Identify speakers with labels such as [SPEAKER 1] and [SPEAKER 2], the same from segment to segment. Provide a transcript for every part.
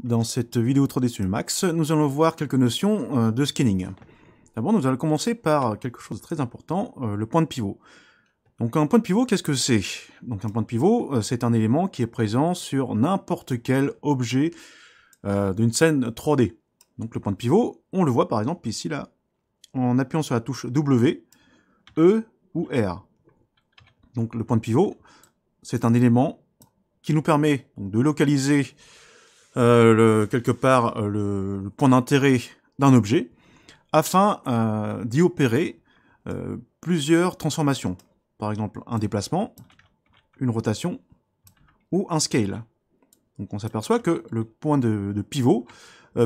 [SPEAKER 1] Dans cette vidéo 3D Studio Max, nous allons voir quelques notions de scaling. D'abord, nous allons commencer par quelque chose de très important, le point de pivot. Donc un point de pivot, qu'est-ce que c'est? Donc un point de pivot, c'est un élément qui est présent sur n'importe quel objet d'une scène 3D. Donc le point de pivot, on le voit par exemple ici là, en appuyant sur la touche W, E ou R. Donc le point de pivot, c'est un élément qui nous permet donc, de localiser quelque part le point d'intérêt d'un objet afin d'y opérer plusieurs transformations. Par exemple, un déplacement, une rotation ou un scale. Donc on s'aperçoit que le point de pivot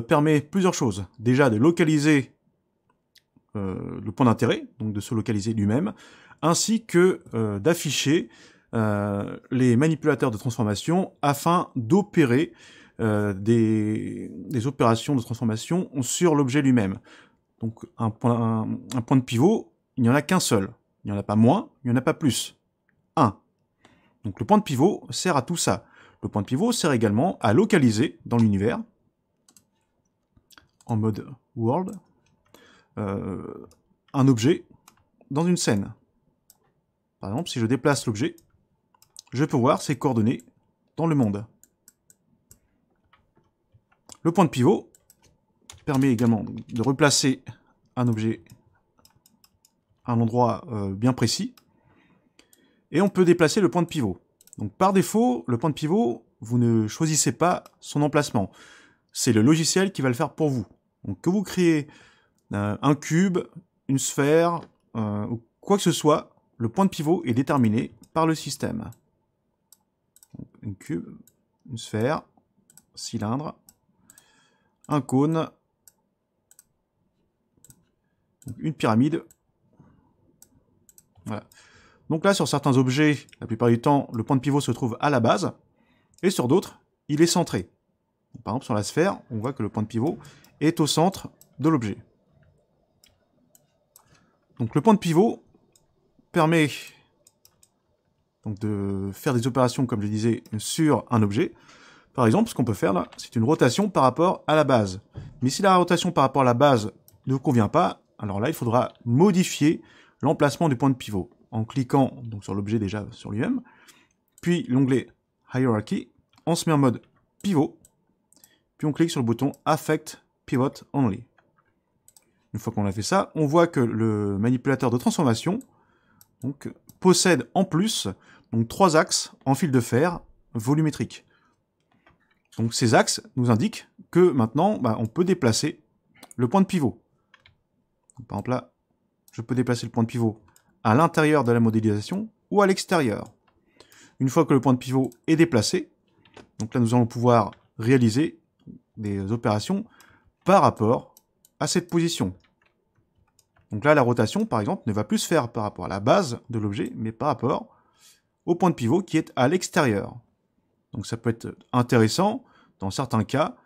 [SPEAKER 1] permet plusieurs choses. Déjà de localiser le point d'intérêt, donc de se localiser lui-même, ainsi que d'afficher les manipulateurs de transformation afin d'opérer des opérations de transformation sur l'objet lui-même. Donc un point de pivot, il n'y en a qu'un seul. Il n'y en a pas moins, il n'y en a pas plus. 1. Donc le point de pivot sert à tout ça. Le point de pivot sert également à localiser dans l'univers, en mode world, un objet dans une scène. Par exemple, si je déplace l'objet, je peux voir ses coordonnées dans le monde. Le point de pivot permet également de replacer un objet à un endroit bien précis. Et on peut déplacer le point de pivot. Donc par défaut, le point de pivot, vous ne choisissez pas son emplacement. C'est le logiciel qui va le faire pour vous. Donc que vous créez un cube, une sphère, ou quoi que ce soit, le point de pivot est déterminé par le système. Donc, un cube, une sphère, cylindre, un cône, une pyramide. Voilà. Donc là, sur certains objets, la plupart du temps, le point de pivot se trouve à la base, et sur d'autres, il est centré. Donc, par exemple, sur la sphère, on voit que le point de pivot est au centre de l'objet. Donc le point de pivot permet donc, de faire des opérations, comme je disais, sur un objet. Par exemple, ce qu'on peut faire là, c'est une rotation par rapport à la base. Mais si la rotation par rapport à la base ne convient pas, alors là, il faudra modifier l'emplacement du point de pivot en cliquant donc, sur l'objet déjà sur lui-même, puis l'onglet Hierarchy, on se met en mode pivot, puis on clique sur le bouton Affect Pivot Only. Une fois qu'on a fait ça, on voit que le manipulateur de transformation donc, possède en plus donc, 3 axes en fil de fer volumétriques. Donc ces axes nous indiquent que maintenant, on peut déplacer le point de pivot. Donc, par exemple là, je peux déplacer le point de pivot à l'intérieur de la modélisation ou à l'extérieur. Une fois que le point de pivot est déplacé, donc là nous allons pouvoir réaliser des opérations par rapport à cette position. Donc là la rotation par exemple ne va plus se faire par rapport à la base de l'objet, mais par rapport au point de pivot qui est à l'extérieur. Donc ça peut être intéressant dans certains cas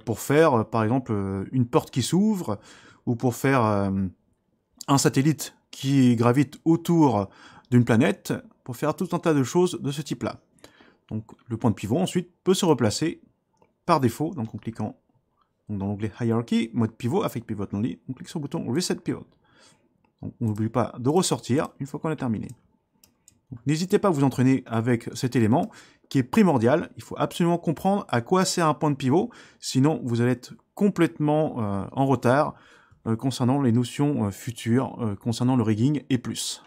[SPEAKER 1] pour faire par exemple une porte qui s'ouvre ou pour faire un satellite qui gravite autour d'une planète, pour faire tout un tas de choses de ce type-là. Donc le point de pivot ensuite peut se replacer par défaut, donc en cliquant donc, dans l'onglet Hierarchy, mode pivot, Affect Pivot Only, on clique sur le bouton Reset Pivot. Donc on n'oublie pas de ressortir une fois qu'on a terminé. N'hésitez pas à vous entraîner avec cet élément qui est primordial. Il faut absolument comprendre à quoi sert un point de pivot, sinon vous allez être complètement en retard concernant les notions futures, concernant le rigging et plus.